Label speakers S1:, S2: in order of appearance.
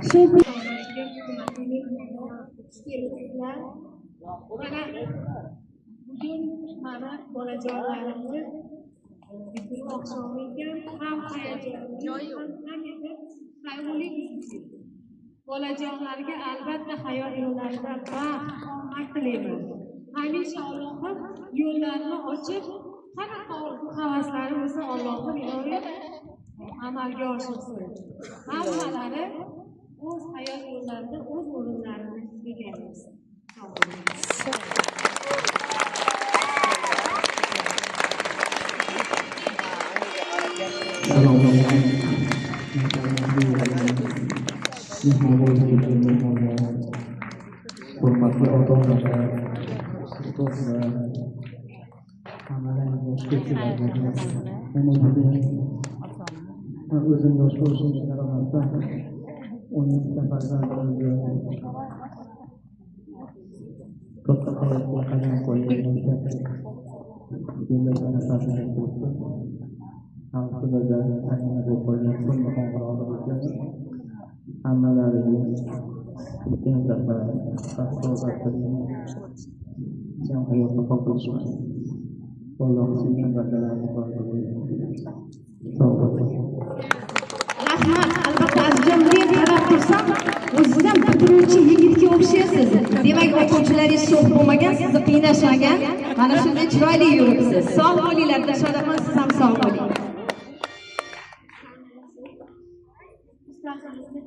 S1: Shu bugun mana bolajonlarimni bugun oqshom ekan ham hayajonli qayg'uli bolajonlarga albatta hayot yo'llarida baxt omad tilayman. Hamisha Allohim yo'llarni ochib, qanaqa havaslari bo'lsa Allohim iloyim amalga oshirsin. Hammalari o'z hayot yo'llarida o'z o'rinlarini egallaysin.
S2: Hurmatli ota-onalar, ustozlar, hammalarga o'zim yosh bo'lishimga qaramasdan 17 ta farzandimni katta hayotga qadam qo'ygan yillarga nasablar bo'ldi. Xalqimizda an'ana bo'lib qolgan sunna qo'ng'irog'i hammalariga eng rahmat, salomat qiling. Jon hayotni qo'llashmang. Alloh sizning bandalaringizni
S1: Rahmat, albatta azizjon men qarab tursam, o'zizdan bitiruvchi yigitga o'xshaysiz. Demak, o'quvchilaringiz sho'x bo'lmagan, sizni qiynashmagan. Mana shunday chiroyli yuribsiz. Sog' bo'linglar, Dilshodaxon, siz ham sog' bo'ling.
S3: Ustazimizning